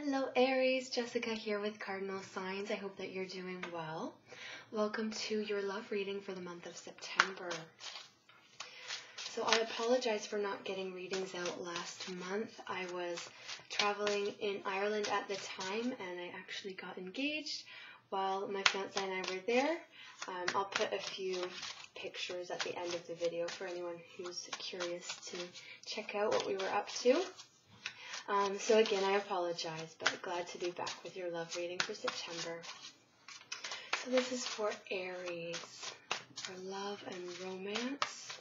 Hello Aries, Jessica here with Cardinal Signs. I hope that you're doing well. Welcome to your love reading for the month of September. So I apologize for not getting readings out last month. I was traveling in Ireland at the time and I actually got engaged while my fiancé and I were there. I'll put a few pictures at the end of the video for anyone who's curious to check out what we were up to. So again, I apologize, but glad to be back with your love reading for September. So this is for Aries, for love and romance.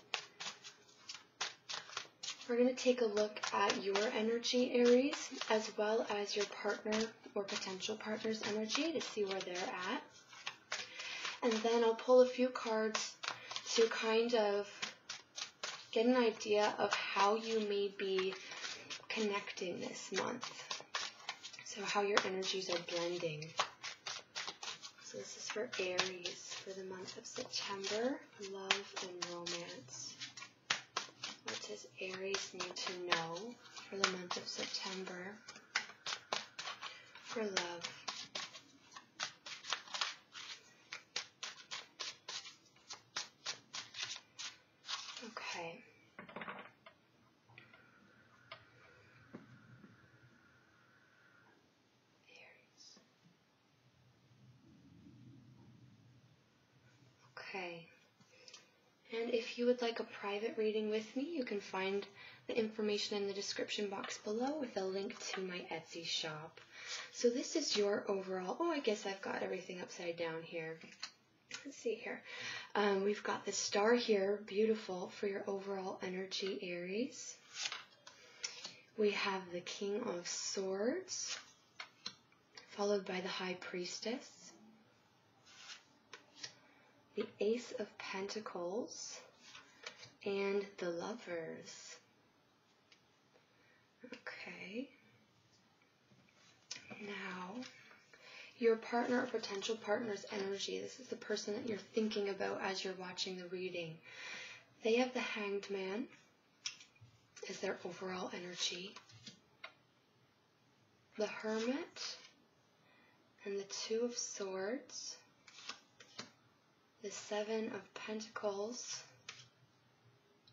We're going to take a look at your energy, Aries, as well as your partner or potential partner's energy to see where they're at. And then I'll pull a few cards to kind of get an idea of how you may be connecting this month. So how your energies are blending. So this is for Aries for the month of September, love and romance. What does Aries need to know for the month of September for love? Okay. Okay, and if you would like a private reading with me, you can find the information in the description box below with a link to my Etsy shop. So this is your overall, I guess I've got everything upside down here. Let's see here. We've got the star here, beautiful for your overall energy, Aries. We have the King of Swords, followed by the High Priestess. The Ace of Pentacles, and the Lovers. Okay. Now, your partner or potential partner's energy. This is the person that you're thinking about as you're watching the reading. They have the Hanged Man as their overall energy. The Hermit, and the Two of Swords. The Seven of Pentacles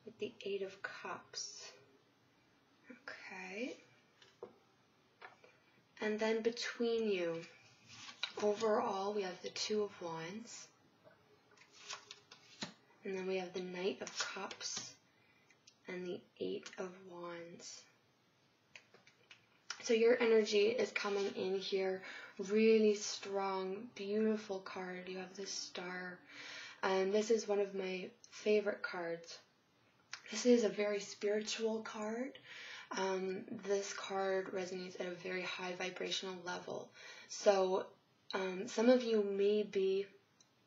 with the Eight of Cups. Okay. And then between you, overall, we have the Two of Wands. And then we have the Knight of Cups and the Eight of Wands. So your energy is coming in here really strong, beautiful card. You have the Star. And this is one of my favorite cards. This is a very spiritual card. This card resonates at a very high vibrational level. So some of you may be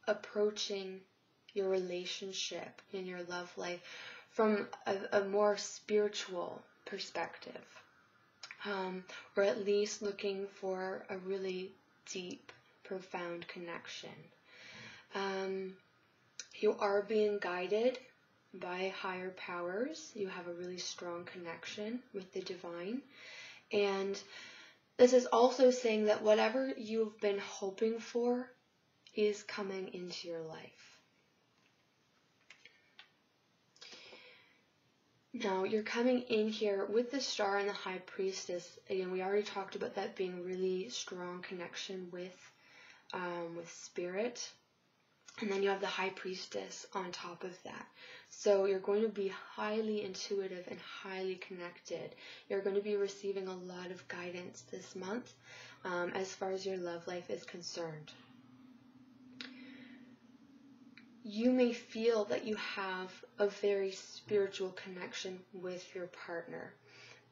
approaching your relationship in your love life from a more spiritual perspective. Or at least looking for a really deep, profound connection. You are being guided by higher powers. You have a really strong connection with the divine. And this is also saying that whatever you've been hoping for is coming into your life. Now, you're coming in here with the Star and the High Priestess. Again, we already talked about that being really strong connection with Spirit. And then you have the High Priestess on top of that. So you're going to be highly intuitive and highly connected. You're going to be receiving a lot of guidance this month as far as your love life is concerned. You may feel that you have a very spiritual connection with your partner.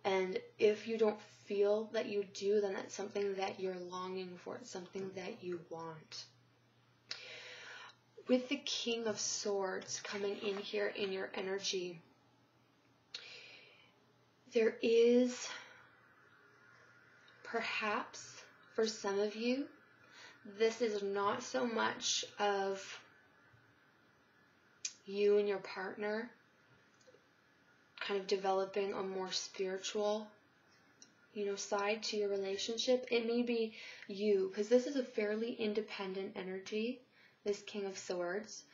And if you don't feel that you do, then that's something that you're longing for. It's something that you want. With the King of Swords coming in here in your energy, there is perhaps, for some of you, this is not so much of you and your partner kind of developing a more spiritual side to your relationship. It may be you, because this is a fairly independent energy, this King of Swords.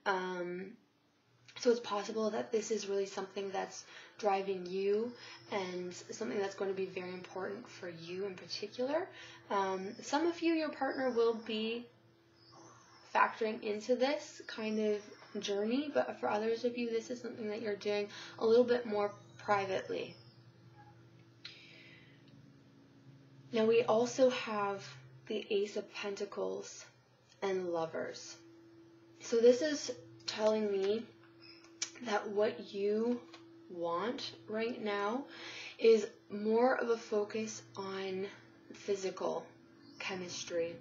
So it's possible that this is really something that's driving you and something that's going to be very important for you in particular. Some of you, your partner will be factoring into this kind of journey, but for others of you, this is something that you're doing a little bit more privately. Now we also have the Ace of Pentacles and Lovers. So this is telling me that what you want right now is more of a focus on physical chemistry,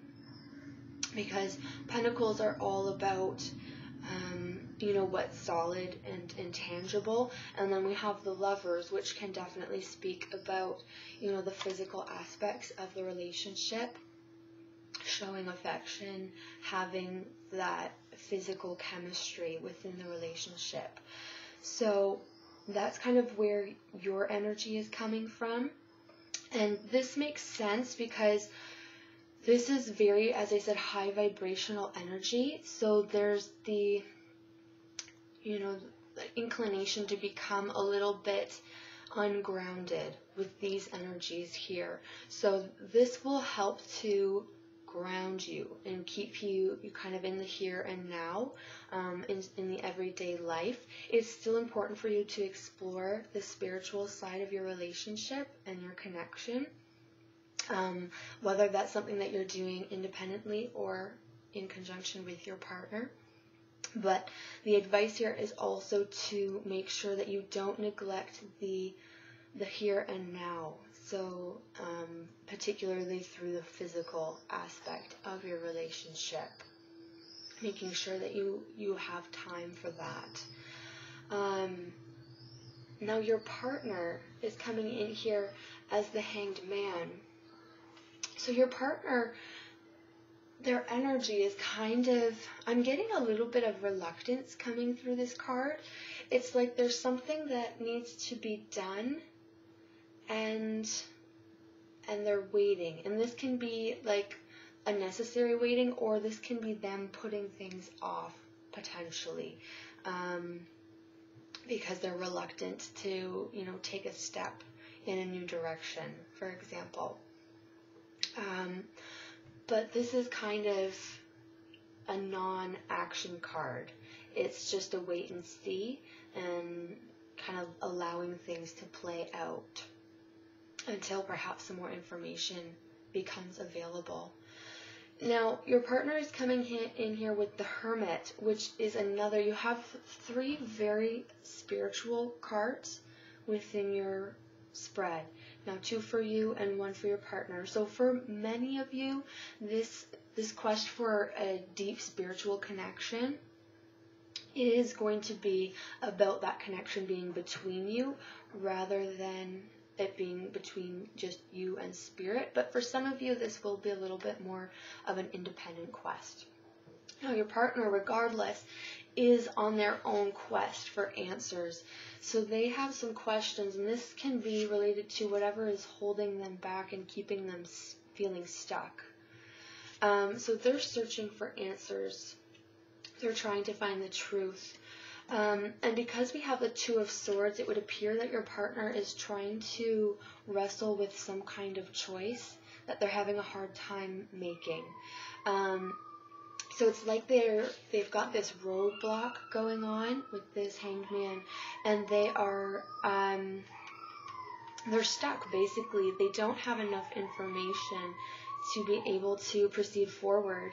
because Pentacles are all about what's solid and intangible, and then we have the Lovers, which can definitely speak about the physical aspects of the relationship, showing affection, having that physical chemistry within the relationship. So that's kind of where your energy is coming from. And this makes sense because this is very, as I said, high vibrational energy. So there's the inclination to become a little bit ungrounded with these energies here. So this will help to ground you and keep you kind of in the here and now, in the everyday life. It's still important for you to explore the spiritual side of your relationship and your connection, whether that's something that you're doing independently or in conjunction with your partner. But the advice here is also to make sure that you don't neglect the here and now. So particularly through the physical aspect of your relationship, making sure that you have time for that. Now your partner is coming in here as the Hanged Man. So your partner, their energy is kind of, I'm getting a little bit of reluctance coming through this card. It's like there's something that needs to be done, and they're waiting. And this can be like a necessary waiting, or this can be them putting things off potentially, because they're reluctant to, take a step in a new direction, for example. But this is kind of a non-action card. It's just a wait and see, and kind of allowing things to play out until perhaps some more information becomes available. Now, your partner is coming in here with the Hermit, which is another, you have 3 very spiritual cards within your spread. Now 2 for you and 1 for your partner. So for many of you, this quest for a deep spiritual connection is going to be about that connection being between you rather than it being between just you and spirit. But for some of you, this will be a little bit more of an independent quest. Now your partner, regardless, is on their own quest for answers. So they have some questions, and this can be related to whatever is holding them back and keeping them feeling stuck. So they're searching for answers. They're trying to find the truth. And because we have the 2 of Swords, it would appear that your partner is trying to wrestle with some kind of choice that they're having a hard time making. So it's like they've got this roadblock going on with this Hanged Man, and they are they're stuck basically. They don't have enough information to be able to proceed forward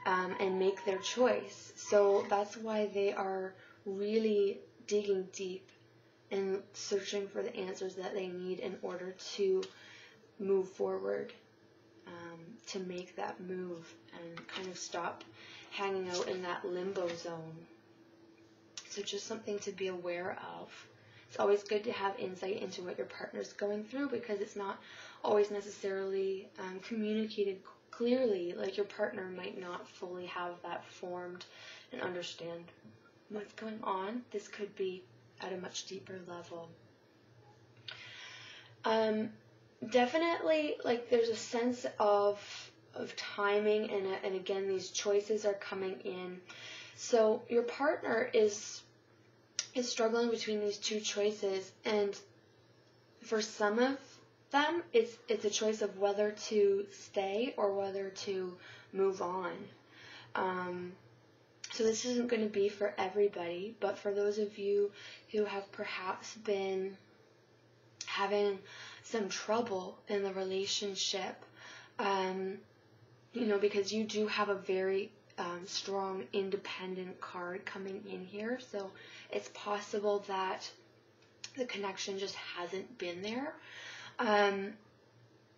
and make their choice. So that's why they are really digging deep and searching for the answers that they need in order to move forward, to make that move and kind of stop hanging out in that limbo zone. So just something to be aware of. It's always good to have insight into what your partner's going through, because it's not always necessarily communicated clearly. Like your partner might not fully have that formed and understand what's going on. This could be at a much deeper level. definitely, like, there's a sense of timing, and again, these choices are coming in. So your partner is struggling between these two choices, and for some of them, it's a choice of whether to stay or whether to move on. So this isn't going to be for everybody, but for those of you who have perhaps been having some trouble in the relationship, because you do have a very strong independent card coming in here, so it's possible that the connection just hasn't been there.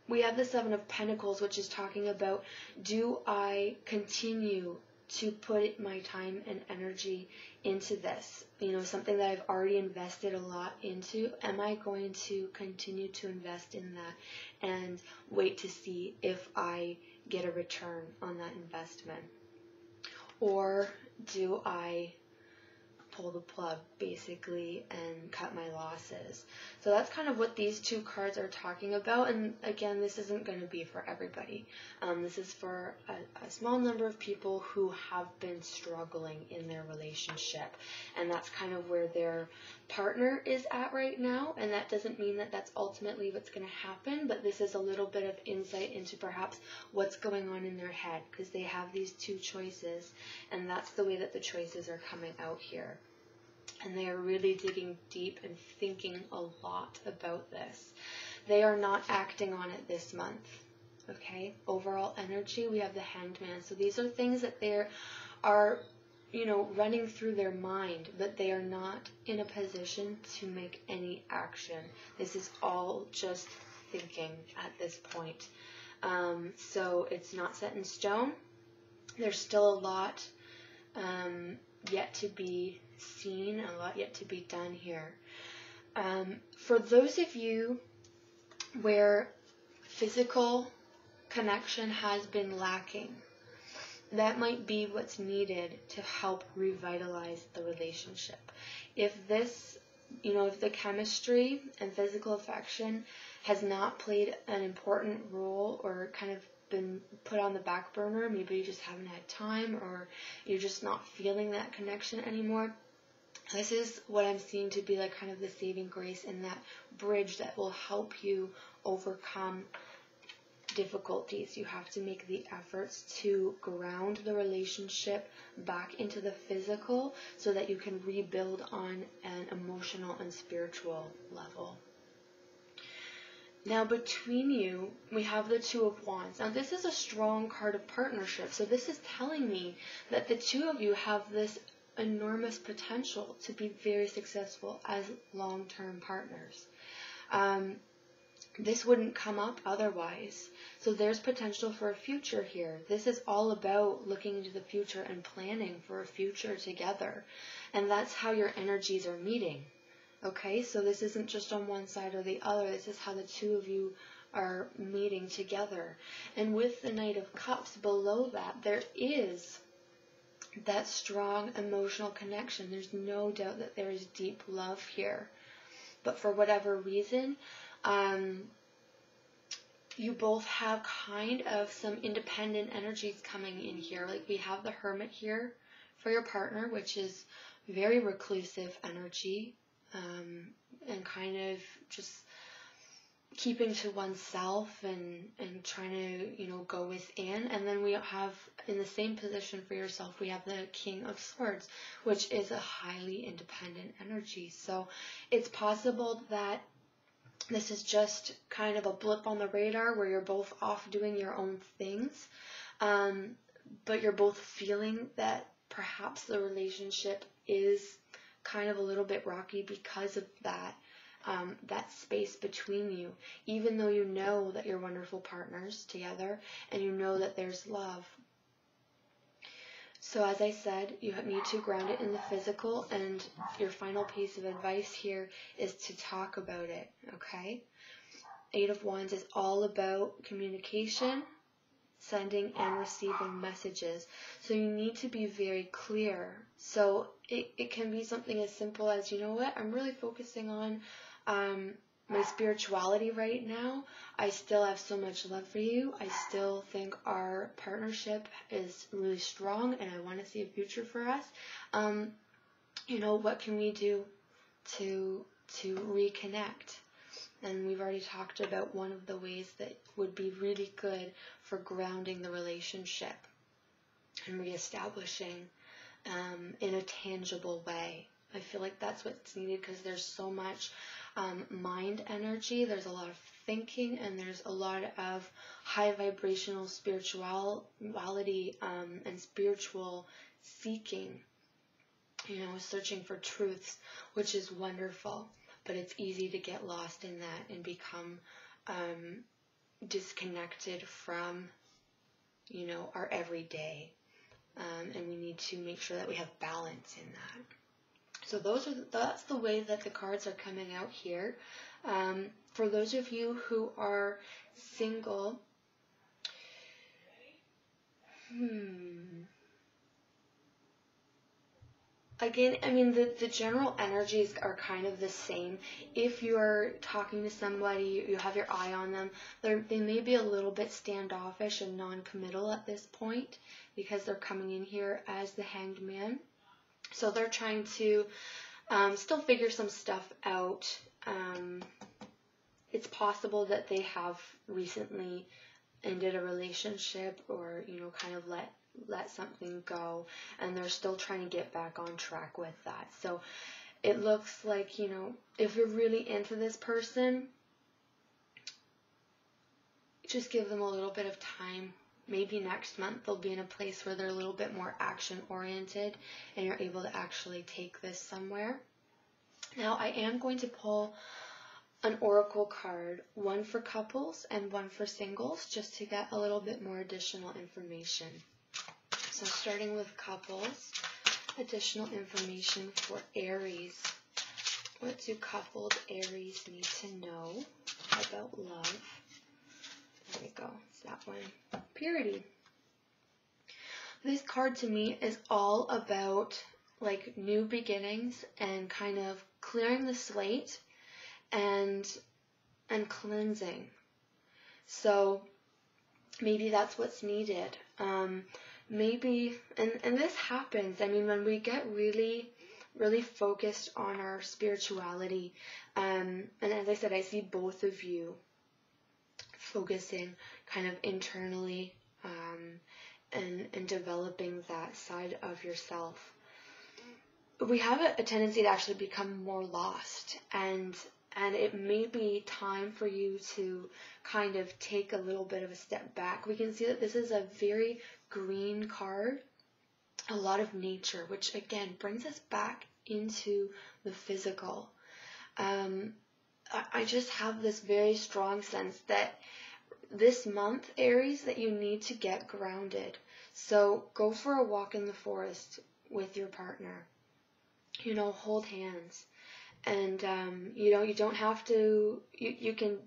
We have the Seven of Pentacles, which is talking about, do I continue to put my time and energy into this? Something that I've already invested a lot into. Am I going to continue to invest in that and wait to see if I get a return on that investment? Or do I pull the plug, basically, and cut my losses? So that's kind of what these two cards are talking about. And again, this isn't going to be for everybody. This is for a small number of people who have been struggling in their relationship, and that's kind of where their partner is at right now. And that doesn't mean that that's ultimately what's going to happen, but this is a little bit of insight into perhaps what's going on in their head, because they have these two choices, and that's the way that the choices are coming out here. And they are really digging deep and thinking a lot about this. They are not acting on it this month. Okay? Overall energy, we have the Hanged Man. So these are things that they are, running through their mind, but they are not in a position to make any action. This is all just thinking at this point. So it's not set in stone. There's still a lot yet to be seen, a lot yet to be done here. For those of you where physical connection has been lacking, that might be what's needed to help revitalize the relationship. If this, if the chemistry and physical affection has not played an important role, or kind of been put on the back burner, maybe you just haven't had time, or you're just not feeling that connection anymore, this is what I'm seeing to be like kind of the saving grace and that bridge that will help you overcome difficulties. You have to make the efforts to ground the relationship back into the physical so that you can rebuild on an emotional and spiritual level. Now between you, we have the Two of Wands. Now this is a strong card of partnership. So this is telling me that the two of you have this enormous potential to be very successful as long-term partners. This wouldn't come up otherwise. So there's potential for a future here. This is all about looking into the future and planning for a future together. And that's how your energies are meeting. Okay, so this isn't just on one side or the other. This is how the two of you are meeting together. And with the Knight of Cups below that, there is that strong emotional connection. There's no doubt that there is deep love here. But for whatever reason, you both have kind of some independent energies coming in here. Like we have the Hermit here for your partner, which is very reclusive energy, and kind of just keeping to oneself and trying to, go within. And then we have, in the same position for yourself, we have the King of Swords, which is a highly independent energy. So it's possible that this is just kind of a blip on the radar where you're both off doing your own things, but you're both feeling that perhaps the relationship is kind of a little bit rocky because of that. That space between you, even though you know that you're wonderful partners together and you know that there's love. So as I said, you need to ground it in the physical, and your final piece of advice here is to talk about it, okay? Eight of Wands is all about communication, sending and receiving messages. So you need to be very clear. So it can be something as simple as, you know what, I'm really focusing on my spirituality right now. I still have so much love for you. I still think our partnership is really strong, and I want to see a future for us. What can we do to reconnect? And we've already talked about one of the ways that would be really good for grounding the relationship and reestablishing in a tangible way. I feel like that's what's needed, because there's so much mind energy, there's a lot of thinking, and there's a lot of high vibrational spirituality and spiritual seeking, searching for truths, which is wonderful, but it's easy to get lost in that and become disconnected from, our everyday, and we need to make sure that we have balance in that. So that's the way that the cards are coming out here. For those of you who are single, again, I mean, the general energies are kind of the same. If you're talking to somebody, you have your eye on them, they may be a little bit standoffish and non-committal at this point, because they're coming in here as the Hanged Man. So they're trying to still figure some stuff out. It's possible that they have recently ended a relationship, or, kind of let something go, and they're still trying to get back on track with that. So it looks like, if you're really into this person, just give them a little bit of time. Maybe next month they'll be in a place where they're a little bit more action-oriented, and you're able to actually take this somewhere. Now, I am going to pull an oracle card, one for couples and one for singles, just to get a little bit more additional information. So starting with couples, additional information for Aries. What do coupled Aries need to know about love? There we go. It's that one. Purity. This card to me is all about like new beginnings and kind of clearing the slate and cleansing. So maybe that's what's needed. Maybe, and this happens, I mean, when we get really, really focused on our spirituality, and as I said, I see both of you focusing kind of internally, and developing that side of yourself. We have a tendency to actually become more lost, and it may be time for you to kind of take a little bit of a step back. We can see that this is a very green card, a lot of nature, which again brings us back into the physical. I just have this very strong sense that this month, Aries, that you need to get grounded. So go for a walk in the forest with your partner. Hold hands. And, you don't have to, you can,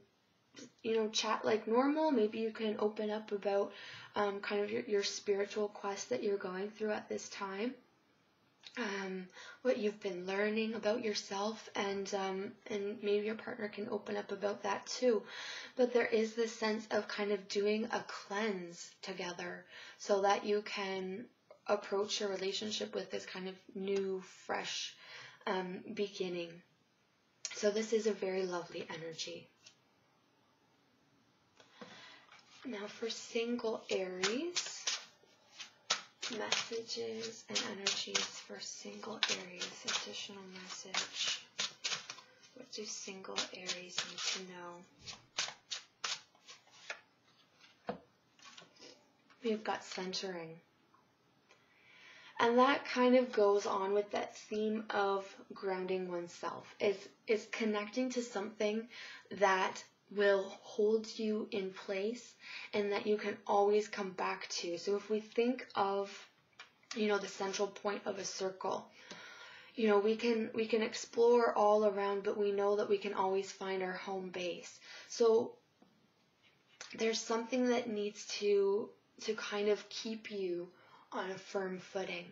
chat like normal. Maybe you can open up about kind of your spiritual quest that you're going through at this time. What you've been learning about yourself, and maybe your partner can open up about that too. But there is this sense of kind of doing a cleanse together so that you can approach your relationship with this kind of new, fresh beginning. So this is a very lovely energy. Now for single Aries, messages and energies for single Aries, additional message. What do single Aries need to know? We've got centering. And that kind of goes on with that theme of grounding oneself. Is connecting to something that will hold you in place and that you can always come back to. So if we think of, the central point of a circle, we can explore all around, but we know that we can always find our home base. So there's something that needs to kind of keep you on a firm footing.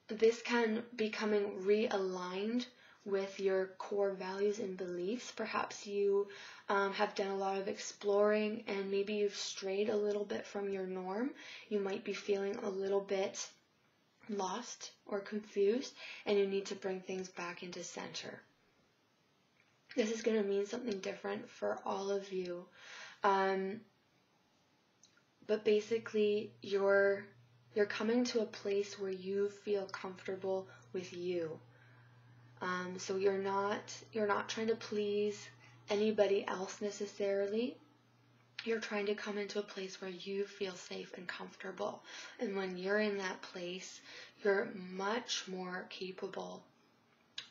This can be coming realigned with your core values and beliefs. Perhaps you have done a lot of exploring and maybe you've strayed a little bit from your norm. You might be feeling a little bit lost or confused, and you need to bring things back into center. This is going to mean something different for all of you. But basically, you're coming to a place where you feel comfortable with you. So you're not trying to please anybody else necessarily. You're trying to come into a place where you feel safe and comfortable. And when you're in that place, you're much more capable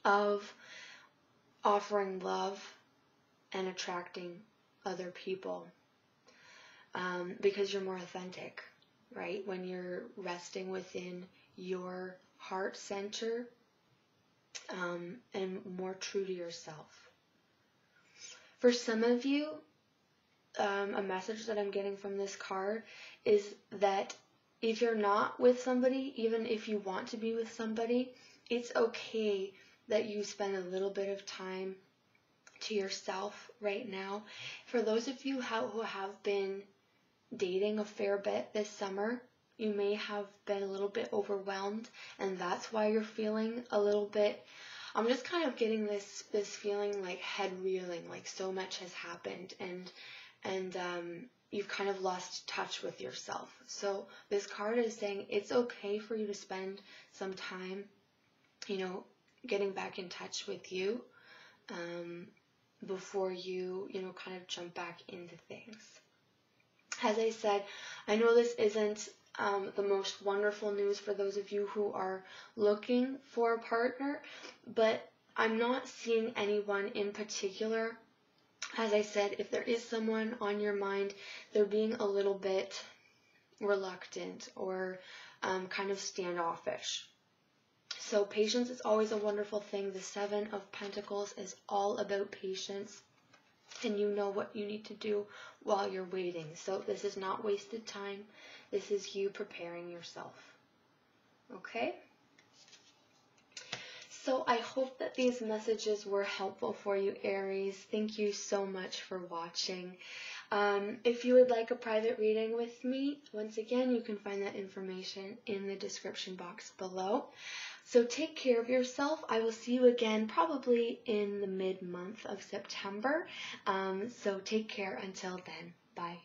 of offering love and attracting other people, because you're more authentic, right? When you're resting within your heart center, and more true to yourself. For some of you, a message that I'm getting from this card is that if you're not with somebody, even if you want to be with somebody, it's okay that you spend a little bit of time to yourself right now. For those of you who have been dating a fair bit this summer, you may have been a little bit overwhelmed, and that's why you're feeling a little bit, I'm just kind of getting this feeling like head reeling, like so much has happened, and you've kind of lost touch with yourself. So this card is saying it's okay for you to spend some time, getting back in touch with you, before you, kind of jump back into things. As I said, I know this isn't the most wonderful news for those of you who are looking for a partner, but I'm not seeing anyone in particular. As I said, if there is someone on your mind, they're being a little bit reluctant or kind of standoffish. So patience is always a wonderful thing. The Seven of Pentacles is all about patience, and you know what you need to do while you're waiting. So this is not wasted time. This is you preparing yourself. Okay? So I hope that these messages were helpful for you, Aries. Thank you so much for watching. If you would like a private reading with me, once again, you can find that information in the description box below. So take care of yourself. I will see you again probably in the mid-month of September. So take care until then. Bye.